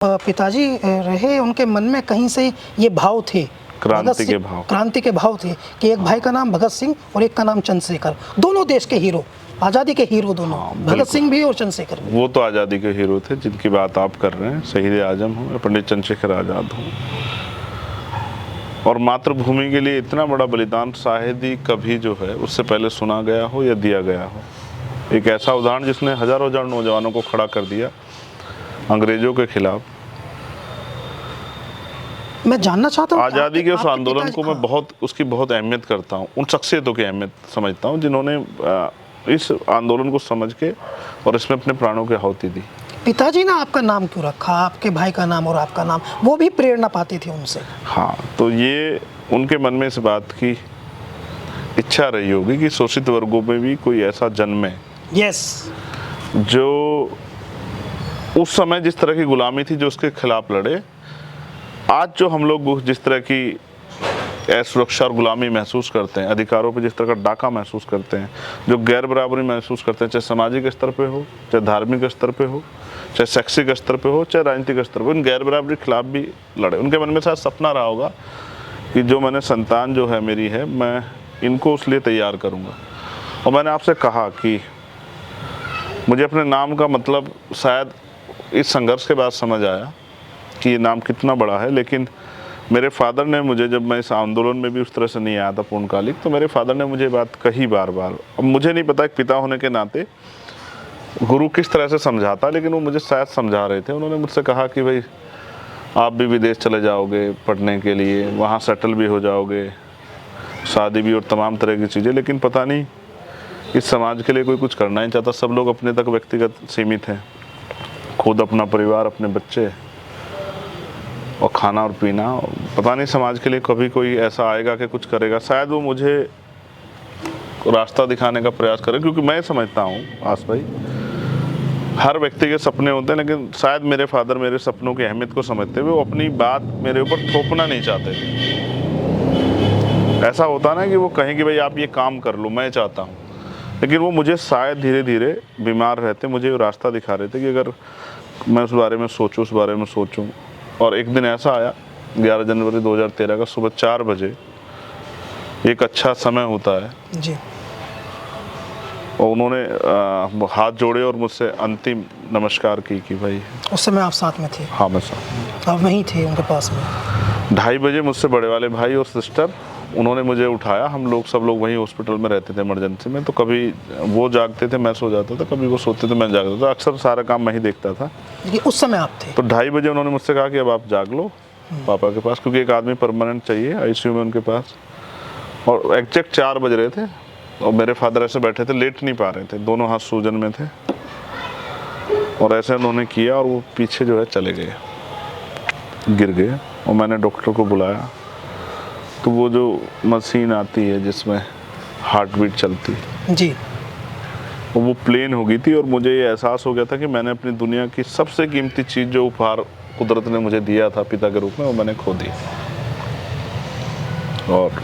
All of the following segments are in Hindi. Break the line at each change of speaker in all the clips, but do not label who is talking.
पिताजी रहे, उनके मन में कहीं से ये भाव थे, क्रांति के भाव थे कि एक भाई का नाम भगत सिंह और एक का नाम चंद्रशेखर, दोनों देश के हीरो, आज़ादी के हीरो दोनों। भगत सिंह भी और चंद्रशेखर भी।
वो तो आज़ादी के हीरो थे जिनकी बात आप कर रहे हैं, शहीद आजम हो, पंडित चंद्रशेखर आज़ाद हो। और मातृभूमि के लिए इतना बड़ा बलिदान शायद ही कभी जो है उससे पहले सुना गया हो या दिया गया हो। एक ऐसा उदाहरण जिसने हजारों हजार नौजवानों को खड़ा कर दिया अंग्रेजों के खिलाफ।
मैं जानना चाहता हूँ
आज़ादी के उस आंदोलन को मैं बहुत उसकी बहुत अहमियत करता हूँ, उन शख्सियतों की अहमियत समझता हूँ जिन्होंने इस आंदोलन को समझ के और इसमें अपने प्राणों की आहुति दी।
पिताजी ने आपका नाम क्यों रखा, आपके भाई का नाम और आपका नाम? वो भी प्रेरणा पाती थी उनसे।
हाँ, तो ये उनके मन में इस बात की इच्छा रही होगी कि शोषित वर्गों में भी कोई ऐसा जन्मे, जो उस समय जिस तरह की गुलामी थी जो उसके खिलाफ लड़े। आज जो हम लोग जिस तरह की असुरक्षा और गुलामी महसूस करते हैं, अधिकारों पे जिस तरह का डाका महसूस करते हैं, जो गैर बराबरी महसूस करते हैं, चाहे सामाजिक स्तर पे हो, चाहे धार्मिक स्तर पे हो, चाहे शैक्षिक स्तर पे हो, चाहे राजनीतिक स्तर पे, उन गैर बराबरी के खिलाफ भी लड़े। उनके मन में शायद सपना रहा होगा कि जो मैंने संतान जो है मेरी है, मैं इनको उस लिए तैयार करूँगा। और मैंने आपसे कहा कि मुझे अपने नाम का मतलब शायद इस संघर्ष के बाद समझ आया कि ये नाम कितना बड़ा है। लेकिन मेरे फादर ने मुझे, जब मैं इस आंदोलन में भी उस तरह से नहीं आया था पूर्णकालिक, तो मेरे फादर ने मुझे बात कही बार बार। अब मुझे नहीं पता एक पिता होने के नाते गुरु किस तरह से समझाता, लेकिन वो मुझे शायद समझा रहे थे। उन्होंने मुझसे कहा कि भाई आप भी विदेश चले जाओगे पढ़ने के लिए, वहाँ सेटल भी हो जाओगे, शादी भी और तमाम तरह की चीज़ें, लेकिन पता नहीं इस समाज के लिए कोई कुछ करना नहीं चाहता। सब लोग अपने तक व्यक्तिगत सीमित हैं, खुद अपना परिवार, अपने बच्चे और खाना और पीना। पता नहीं समाज के लिए कभी कोई ऐसा आएगा कि कुछ करेगा। शायद वो मुझे रास्ता दिखाने का प्रयास करे, क्योंकि मैं समझता हूँ आस भाई, हर व्यक्ति के सपने होते हैं, लेकिन शायद मेरे फादर मेरे सपनों की अहमियत को समझते हुए वो अपनी बात मेरे ऊपर थोपना नहीं चाहते थे। ऐसा होता ना कि वो कहें कि भाई आप ये काम कर लो, मैं चाहता हूँ, लेकिन वो मुझे शायद धीरे धीरे बीमार रहते मुझे रास्ता दिखा रहे थे कि अगर मैं उस बारे में सोचूं, उस बारे में सोचूं। और एक दिन ऐसा आया 11 जनवरी 2013 का सुबह 4 बजे, एक अच्छा समय होता है
जी,
और उन्होंने हाथ जोड़े और मुझसे अंतिम नमस्कार की कि भाई।
उस समय आप साथ में थे?
हाँ, मैं साथ।
आप वहीं थे उनके पास में?
2:30 बजे मुझसे बड़े वाले भाई और सिस्टर, उन्होंने मुझे उठाया। हम लोग सब लोग वहीं हॉस्पिटल में रहते थे इमरजेंसी में, तो कभी वो जागते थे मैं सो जाता था, कभी वो सोते थे मैं जागता था। अक्सर सारा काम मैं ही देखता था।
उस समय आप थे?
तो 2:30 बजे उन्होंने मुझसे कहा कि अब आप जाग लो पापा के पास, क्योंकि एक आदमी परमानेंट चाहिए आईसीयू में उनके पास। और एग्जैक्ट 4 बज रहे थे और मेरे फादर ऐसे बैठे थे, लेट नहीं पा रहे थे, दोनों हाथ सूजन में थे। और ऐसे उन्होंने किया और वो पीछे जो है चले गए, गिर गए। और मैंने डॉक्टर को बुलाया, तो वो जो मशीन आती है जिसमें हार्ट बीट चलती
जी,
वो प्लेन हो गई थी। और मुझे ये एहसास हो गया था कि मैंने अपनी दुनिया की सबसे कीमती चीज़ जो उपहार कुदरत ने मुझे दिया था पिता के रूप में, वो मैंने खो दी। और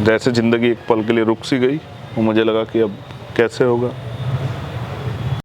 जैसे ज़िंदगी एक पल के लिए रुक सी गई, वो मुझे लगा कि अब कैसे होगा।